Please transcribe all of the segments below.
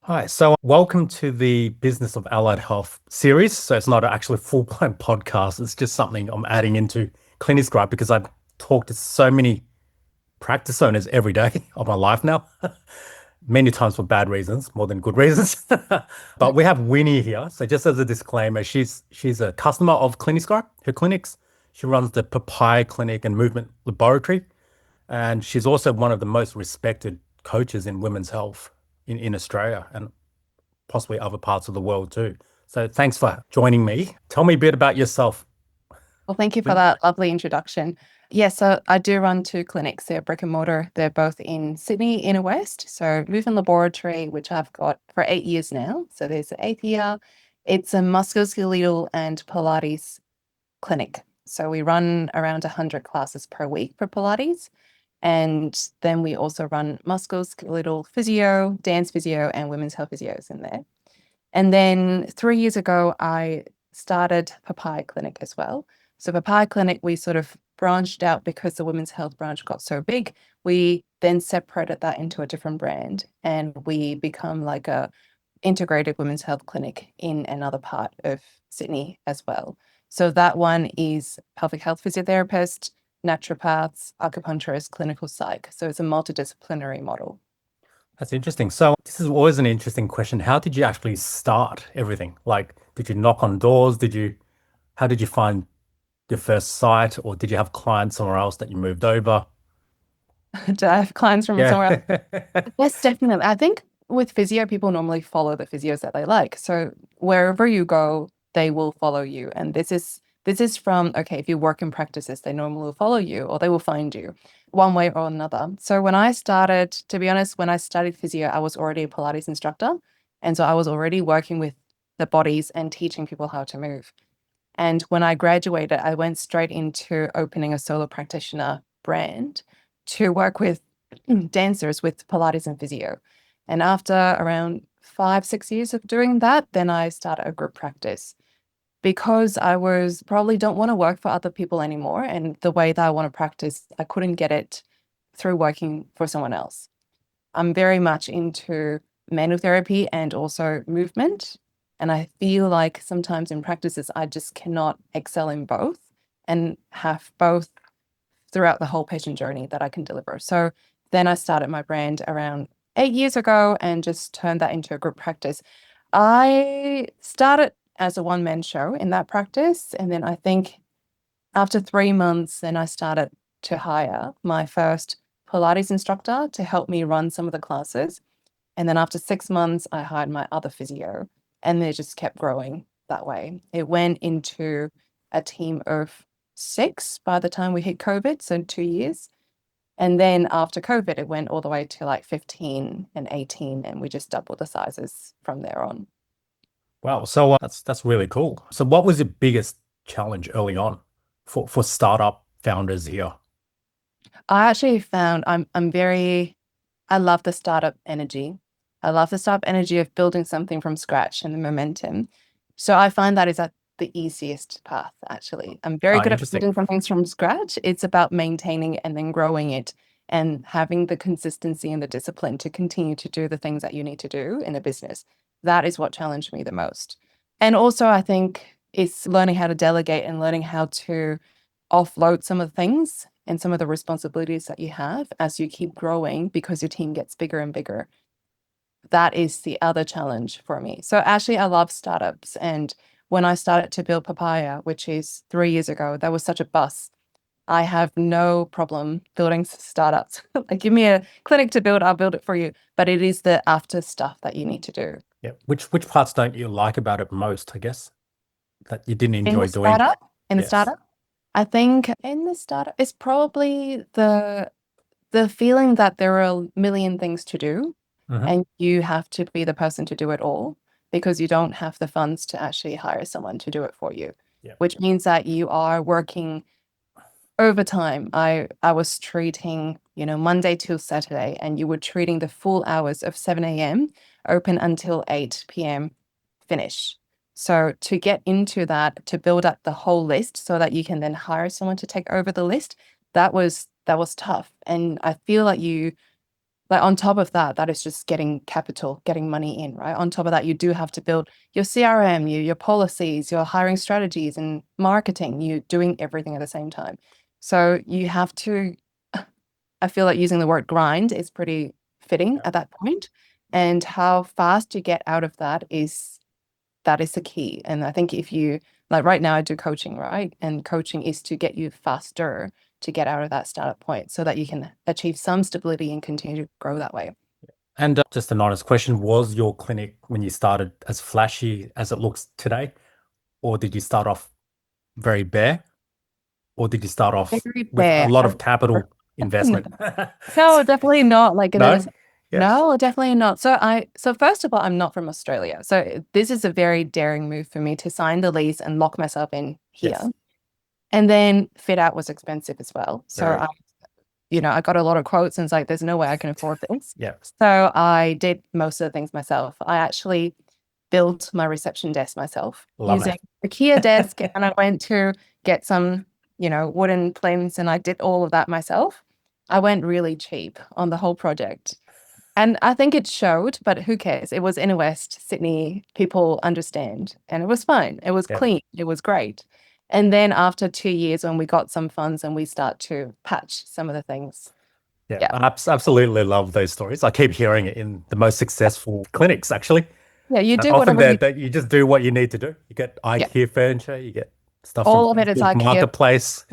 Hi, so welcome to the Business of Allied Health series. So it's not actually a full-blown podcast. It's just something I'm adding into CliniScribe because I talk to so many practice owners every day of my life now, many times for bad reasons, more than good reasons. But we have Winnie here. So just as a disclaimer, she's a customer of CliniScribe, her clinics. She runs the Papaya Clinic and Movement Laboratory, and she's also one of the most respected coaches in women's health in Australia and possibly other parts of the world too. So thanks for joining me. Tell me a bit about yourself, Well, thank you for Winnie. that lovely introduction. Yes, so I do run two clinics. They're brick and mortar. They're both in Sydney, Inner West. So Movement Laboratory, which I've got for 8 years now. So there's the eighth year. It's a musculoskeletal and Pilates clinic. So we run around 100 classes per week for Pilates. And then we also run musculoskeletal physio, dance physio, and women's health physios in there. And then 3 years ago, I started Papaya Clinic as well. So Papaya Clinic, we sort of branched out because the women's health branch got so big. We then separated that into a different brand and we become like a integrated women's health clinic in another part of Sydney as well. So that one is pelvic health physiotherapist, naturopaths, acupuncturist, clinical psych. So it's a multidisciplinary model. That's interesting. So this is always an interesting question. How did you actually start everything? Like, did you knock on doors? How did you find your first site, or did you have clients somewhere else that you moved over? Do I have clients from Yeah. somewhere? Yes, definitely. I think with physio, people normally follow the physios that they like. So wherever you go, they will follow you. And this is from, okay, if you work in practices, they normally will follow you or they will find you one way or another. So when I started, to be honest, when I studied physio, I was already a Pilates instructor. And so I was already working with the bodies and teaching people how to move. And when I graduated, I went straight into opening a solo practitioner brand to work with dancers with Pilates and physio. And after around 5, 6 years of doing that, then I started a group practice because I was probably don't want to work for other people anymore. And the way that I want to practice, I couldn't get it through working for someone else. I'm very much into manual therapy and also movement. And I feel like sometimes in practices, I just cannot excel in both and have both throughout the whole patient journey that I can deliver. So then I started my brand around 8 years ago and just turned that into a group practice. I started as a one-man show in that practice. And then I think after 3 months, then I started to hire my first Pilates instructor to help me run some of the classes. And then after 6 months, I hired my other physio, and they just kept growing that way. It went into a team of six by the time we hit COVID, so 2 years. And then after COVID, it went all the way to like 15 and 18, and we just doubled the sizes from there on. Wow. So that's really cool. So what was your biggest challenge early on for startup founders here? I actually found I love the startup energy. I love the startup energy of building something from scratch and the momentum. So I find that is at the easiest path, actually. I'm very Ah, good at interesting. building something from scratch. It's about maintaining and then growing it and having the consistency and the discipline to continue to do the things that you need to do in a business. That is what challenged me the most. And also, I think it's learning how to delegate and learning how to offload some of the things and some of the responsibilities that you have as you keep growing because your team gets bigger and bigger. That is the other challenge for me. So actually, I love startups. And when I started to build Papaya, which is 3 years ago, that was such a bust. I have no problem building startups. Like, give me a clinic to build, I'll build it for you. But it is the after stuff that you need to do. Yeah. Which parts don't you like about it most, I guess, that you didn't In enjoy the doing? startup, in the Yes. startup, I think in the startup, it's probably the feeling that there are a million things to do Hmm. and you have to be the person to do it all because you don't have the funds to actually hire someone to do it for you, Yeah. which means that you are working overtime. I was treating, Monday till Saturday, and you were treating the full hours of 7 a.m. open until 8 p.m. finish. So to get into that, to build up the whole list so that you can then hire someone to take over the list, that was tough. And I feel like like on top of that, that is just getting capital, getting money in, right? On top of that, you do have to build your CRM, your policies, your hiring strategies and marketing. You're doing everything at the same time. So you have to, I feel like using the word grind is pretty fitting at that point. And how fast you get out of that is the key. And I think if you, like right now I do coaching, right? And coaching is to get you faster to get out of that startup point so that you can achieve some stability and continue to grow that way. And just an honest question, was your clinic when you started as flashy as it looks today? Or did you start off very bare? Or did you start off Very with a fair. lot of capital investment? No, definitely not. Like No? Yeah. no, definitely not. So first of all, I'm not from Australia. So this is a very daring move for me to sign the lease and lock myself in here. Yes. And then fit out was expensive as well. So Very. I got a lot of quotes and it's like, there's no way I can afford this. Yeah. So I did most of the things myself. I actually built my reception desk myself Love using it. the IKEA desk. And I went to get some, wooden plinths and I did all of that myself. I went really cheap on the whole project. And I think it showed, but who cares? It was inner West, Sydney, people understand. And it was fine. It was Yeah. clean. It was great. And then after 2 years, when we got some funds and we start to patch some of the things. Yeah. Yeah. I absolutely love those stories. I keep hearing it in the most successful clinics, actually. Yeah, you do Often whatever you that you just do what you need to do. You get yeah. IKEA furniture, you get stuff from All of it is Facebook IKEA. Marketplace.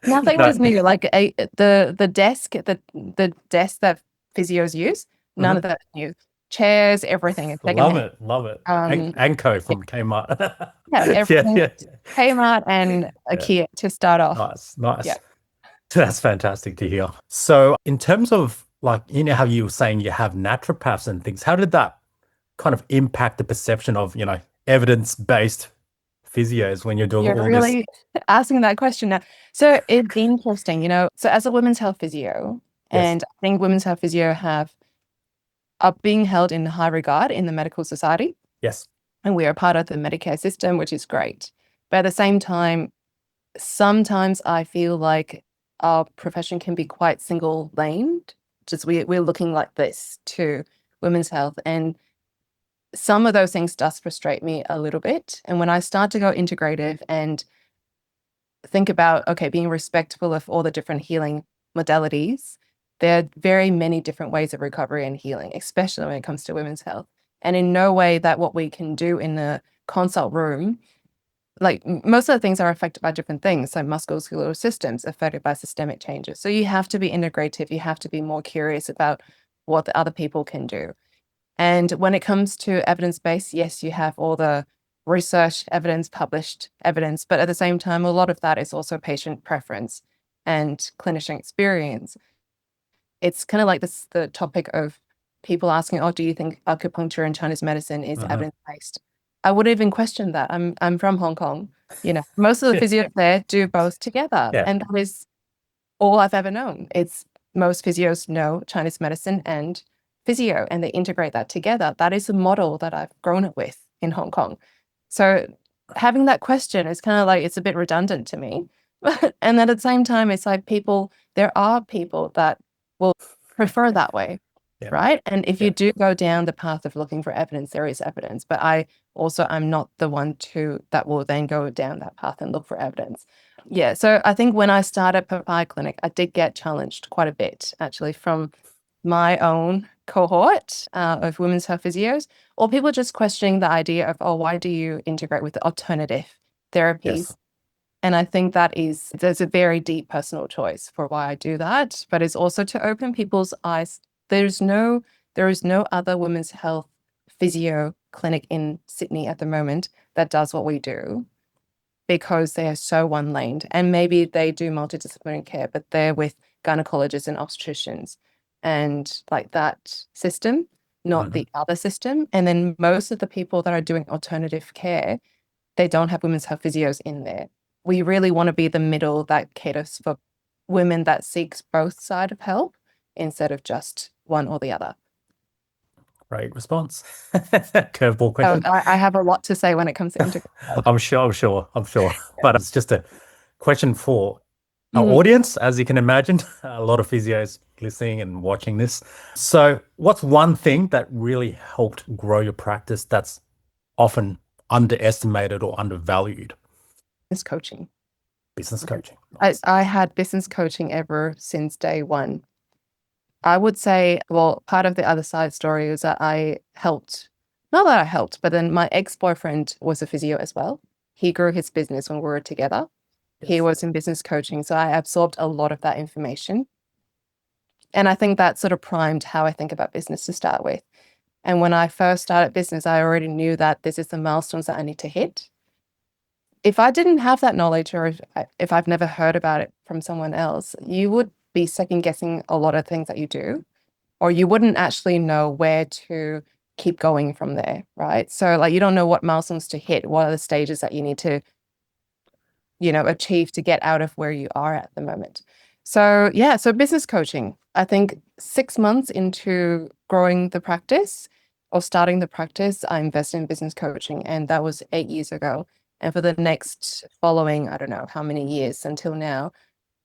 Nothing No. was new. Like the desk that physios use, none of that is new. Chairs, everything is Love secondhand. it. Love it. Um, Anko yeah, from Kmart. yeah, Yeah, everything yeah, Kmart and yeah. IKEA to start off. Nice, nice. Yeah. That's fantastic to hear. So, in terms of like, how you were saying you have naturopaths and things, how did that kind of impact the perception of, evidence-based physios when you're doing You're all this? really asking that question now. So it's interesting, so as a women's health physio, Yes, and I think women's health physio are being held in high regard in the medical society, yes, and we are part of the Medicare system, which is great. But at the same time, sometimes I feel like our profession can be quite single-laned. Just we're looking like this to women's health, and some of those things does frustrate me a little bit. And when I start to go integrative and think about, okay, being respectful of all the different healing modalities, there are very many different ways of recovery and healing, especially when it comes to women's health. And in no way that what we can do in the consult room, like most of the things are affected by different things. So musculoskeletal systems affected by systemic changes. So you have to be integrative. You have to be more curious about what the other people can do. And when it comes to evidence-based, yes, you have all the research evidence, published evidence, but at the same time, a lot of that is also patient preference and clinician experience. It's kind of like the topic of people asking, oh, do you think acupuncture and Chinese medicine is uh-huh. evidence-based? I would even question that. I'm from Hong Kong. Most of the physios there do both together. Yeah, And that is all I've ever known. It's most physios know Chinese medicine and physio, and they integrate that together. That is the model that I've grown up with in Hong Kong. So having that question is kind of like, it's a bit redundant to me. And then at the same time, it's like there are people that will prefer that way, yeah, right? And if yeah. you do go down the path of looking for evidence, there is evidence. But I'm not the one that will then go down that path and look for evidence. Yeah, so I think when I started Papaya Clinic, I did get challenged quite a bit, actually, from my own cohort of women's health physios, or people just questioning the idea of, oh, why do you integrate with alternative therapies? Yes. And I think there's a very deep personal choice for why I do that, but it's also to open people's eyes. There is no other women's health physio clinic in Sydney at the moment that does what we do, because they are so one-laned, and maybe they do multidisciplinary care, but they're with gynecologists and obstetricians and like that system, not the other system. And then most of the people that are doing alternative care, they don't have women's health physios in there. We really want to be the middle that caters for women that seeks both side of help instead of just one or the other. Great response. Curveball So question. I have a lot to say when it comes to integrative health. I'm sure. But it's just a question for our Mm, audience, as you can imagine, a lot of physios listening and watching this. So, what's one thing that really helped grow your practice that's often underestimated or undervalued? it's coaching. Business coaching. I, Nice. I had business coaching ever since day one. I would say, well, part of the other side story is that I helped, not that I helped, but then my ex-boyfriend was a physio as well. He grew his business when we were together. He Yes. was in business coaching. So I absorbed a lot of that information. And I think that sort of primed how I think about business to start with. And when I first started business, I already knew that this is the milestones that I need to hit. If I didn't have that knowledge, or if I've never heard about it from someone else, you would be second guessing a lot of things that you do, or you wouldn't actually know where to keep going from there, right? So like you don't know what milestones to hit, what are the stages that you need to, achieve to get out of where you are at the moment. So yeah, so business coaching, I think 6 months into growing the practice or starting the practice, I invested in business coaching, and that was 8 years ago. And for the next following, I don't know how many years until now,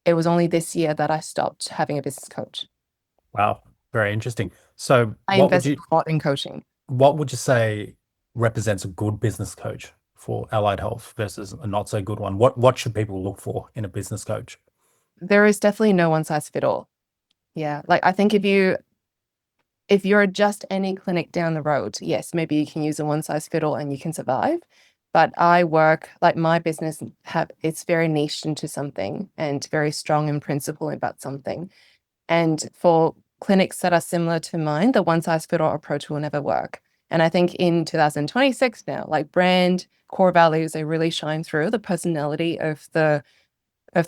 it was only this year that I stopped having a business coach. Wow. Very interesting. So, I invested a lot in coaching. what would you say represents a good business coach for allied health versus a not so good one? What should people look for in a business coach? There is definitely no one size fit all. Yeah. Like I think if you're just any clinic down the road, yes, maybe you can use a one size fit all and you can survive. But I work like my business it's very niche into something and very strong in principle about something. And for clinics that are similar to mine, the one size fit all approach will never work. And I think in 2026 now, like brand, core values, they really shine through. The personality of the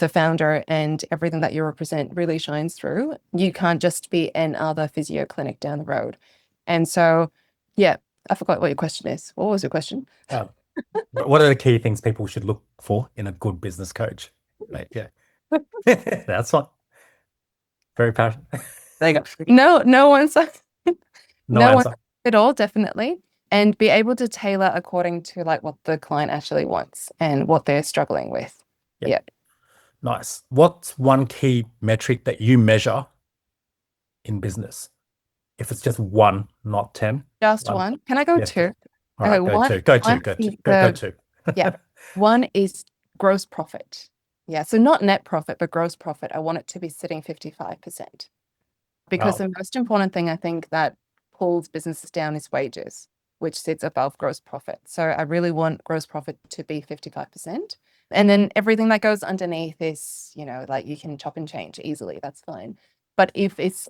founder and everything that you represent really shines through. You can't just be another physio clinic down the road. And so, yeah, I forgot what your question is. What was your question? Uh, what are the key things people should look for in a good business coach? Right, yeah. That's one. Very passionate. There you go. No one size, No no one answer. at all, definitely. And be able to tailor according to like what the client actually wants and what they're struggling with. Yeah. Yeah. Nice. What's one key metric that you measure in business? If it's just one, not 10. Just One. one. Can I go Yes. two? All Okay, right. Go one, two. Go two. one Go two. is Go two. yeah. One is gross profit. Yeah. So not net profit, but gross profit. I want it to be sitting 55%. Because Wow. the most important thing I think that pulls businesses down is wages, which sits above gross profit. So I really want gross profit to be 55%. And then everything that goes underneath is, like you can chop and change easily. That's fine. But if it's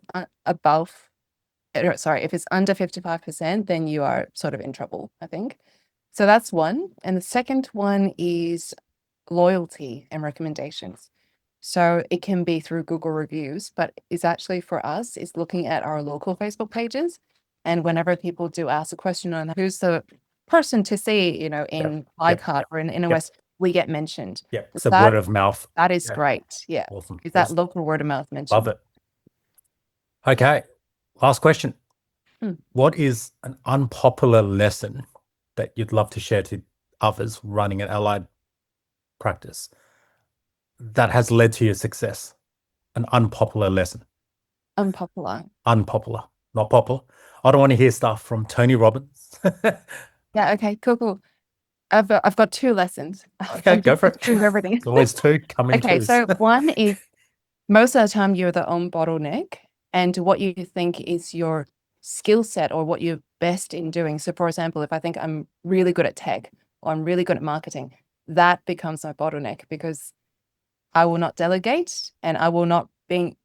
if it's under 55%, then you are sort of in trouble, I think. So that's one. And the second one is loyalty and recommendations. So it can be through Google reviews, but it's actually for us is looking at our local Facebook pages. And whenever people do ask a question on who's the person to see, Yep. in Yep. Leichhardt or in Inner Yep. West, we get mentioned. Yep. It's a That word of mouth. that is Yeah. great. Yeah. Awesome. Is that Awesome. local word of mouth Love mentioned? it. Okay. Last question. Hmm. What is an unpopular lesson that you'd love to share to others running an allied practice that has led to your success? An unpopular lesson. Unpopular. Unpopular, not popular. I don't want to hear stuff from Tony Robbins. Yeah. Okay. Cool. Cool. I've got two lessons. Okay, I go just for it. do everything. It's always two, come in Okay. twos. So one is most of the time you're the own bottleneck and what you think is your skill set or what you're best in doing. So for example, if I think I'm really good at tech or I'm really good at marketing, that becomes my bottleneck because I will not delegate and I will not be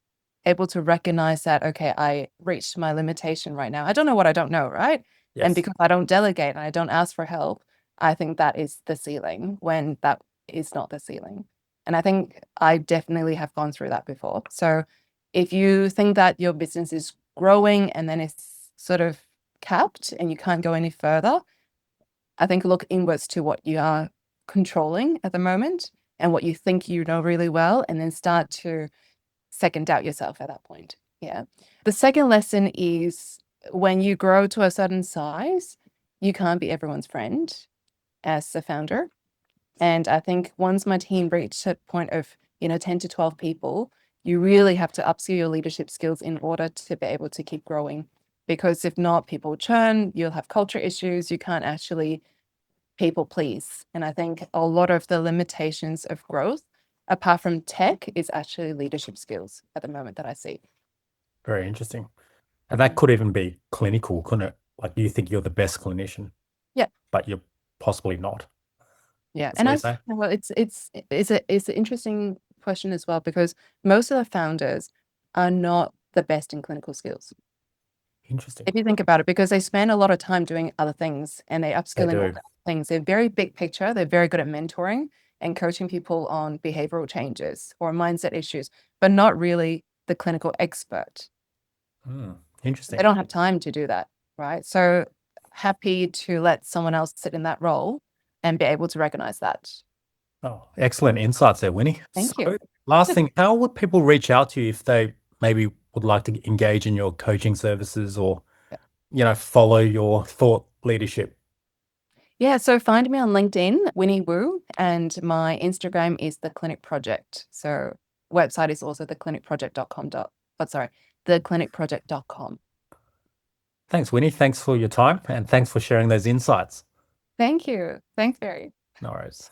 able to recognize that, okay, I reached my limitation right now. I don't know what I don't know, right? And Yes. because I don't delegate and I don't ask for help, I think that is the ceiling when that is not the ceiling. And I think I definitely have gone through that before. So if you think that your business is growing and then it's sort of capped and you can't go any further, I think look inwards to what you are controlling at the moment and what you think you know really well, and then start to second doubt yourself at that point. Yeah. The second lesson is when you grow to a certain size, you can't be everyone's friend as the founder. And I think once my team reached a point of, 10 to 12 people, you really have to upskill your leadership skills in order to be able to keep growing. Because if not, people churn, you'll have culture issues, you can't actually people please. And I think a lot of the limitations of growth, apart from tech, is actually leadership skills at the moment that I see. Very interesting. And that could even be clinical, couldn't it? Like you think you're the best clinician, Yeah. but you're possibly not. Yeah. That's And what you I say. well, it's an interesting question as well, because most of the founders are not the best in clinical skills. Interesting. If you think about it, because they spend a lot of time doing other things and they They upskill in all do. the other things. They're very big picture. They're very good at mentoring and coaching people on behavioral changes or mindset issues, but not really the clinical expert. Hmm. They Interesting. don't have time to do that, right? So happy to let someone else sit in that role and be able to recognize that. Oh, excellent insights there, Winnie. So, Thank you. last thing, how would people reach out to you if they maybe would like to engage in your coaching services or, follow your thought leadership? Yeah, so find me on LinkedIn, Winnie Wu, and my Instagram is the Clinic Project. So website is also theclinicproject.com. Sorry, theclinicproject.com. Thanks, Winnie. Thanks for your time and thanks for sharing those insights. Thank you. Thanks, Barry. No worries.